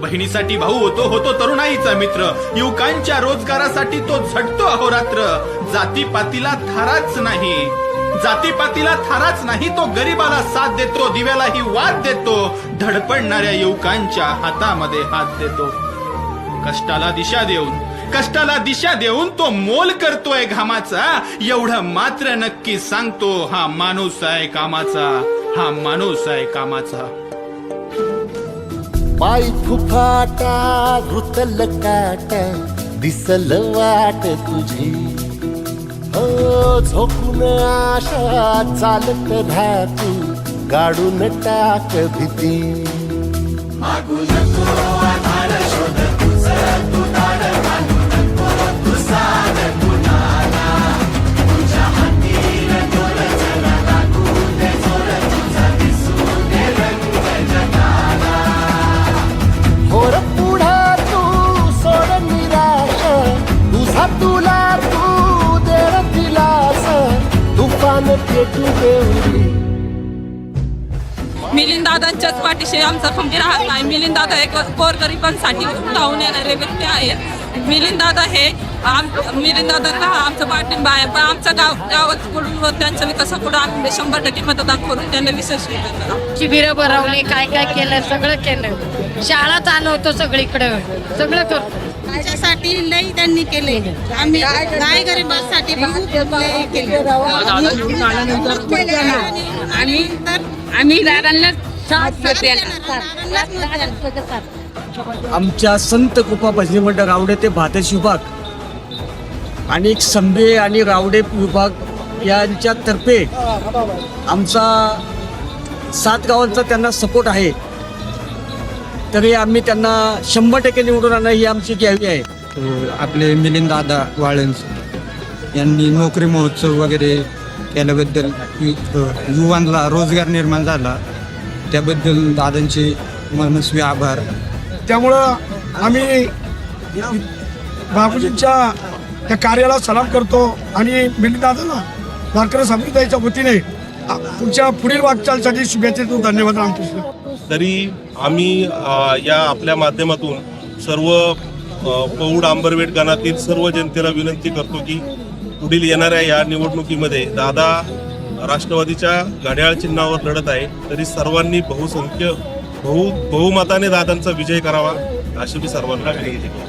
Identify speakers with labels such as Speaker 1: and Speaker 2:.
Speaker 1: बहिणीसाठी भाऊ होतो तरुणाईचा मित्र, युवकांच्या रोजगारासाठी तो झटतो अहोरात्र. जातीपातीला थाराच नाही तो गरिबाला साथ देतो, दिव्यालाही वाद देतो, धडपडणाऱ्या युवकांच्या हातामध्ये हात देतो. कष्टाला दिशा देऊन तो मोल करतोय घामाचा. एवढं मात्र नक्की सांगतो, हा माणूस आहे कामाचा.
Speaker 2: पाय फुफाटा रुतल काटा दिसल वाट तुझी, झोपून आशा चालत राहतू, गाडून टाक भीती. मागू नको आधार शोध तुझं तू दार घालू नको तुझा गुन्हाला, तुझ्या हातीर दोर चला लागू दे जोर तुझा दिसू दे रंग जगाला. होर पुढा तू सोड निराश, तुझा तुला तू देर दिलास, तुफान पेटू देऊरी.
Speaker 3: मिलिंद दादांच्याच पाठीशी आमचा खंबीर हात नाही. मिलिंद दादा एक गोरगरिबांसाठी धावून येणारे व्यक्ती आहेत. मिलिंद दादा आमचा पाठिंबा आहे. पण आमच्या गावात पुढून त्यांच्या विकासापुढे आम्ही 100% मतदान करून त्यांना विशेष
Speaker 4: शिबिरं भरवली, काय केलं, सगळं केलं. शाळा चालवतो सगळीकडे, सगळं करतो.
Speaker 5: त्याच्यासाठी लई त्यांनी केले. आम्ही गाय गरिबांसाठी
Speaker 4: आम्ही दादांना
Speaker 6: आमच्या संत कृपा भजनी मंडळ रावडे ते भातश विभाग आणि संभे आणि रावडे विभाग यांच्यातर्फे आमचा 7 गावांचा त्यांना सपोर्ट आहे. तरी आम्ही त्यांना 100% निवडून आणणं ही आमची ग्यावी आहे.
Speaker 7: आपले मिलिंद दादा वाळंज यांनी नोकरी महोत्सव वगैरे केल्याबद्दल युवांना रोजगार निर्माण झाला, त्याबद्दल दादांचे मनस्वी आभार.
Speaker 8: त्यामुळं आम्ही बापूजींच्या त्या कार्याला सलाम करतो आणि मिलिंद दादांना वारकरी समुदायाच्या वतीने पुढील वाटचालीसाठी शुभेच्छा देतो. धन्यवाद रामकृष्ण.
Speaker 9: तरी आम्ही या आपल्या माध्यमातून सर्व पौड आंबरवेट गणातील सर्व जनतेला विनंती करतो की पुढील येणाऱ्या या निवडणुकीमध्ये दादा राष्ट्रवादीच्या घड्याळ चिन्हावर लढत आहे. तरी सर्वांनी बहुमताने दादांचा विजय करावा अशी मी सर्वांना विनंती करतो.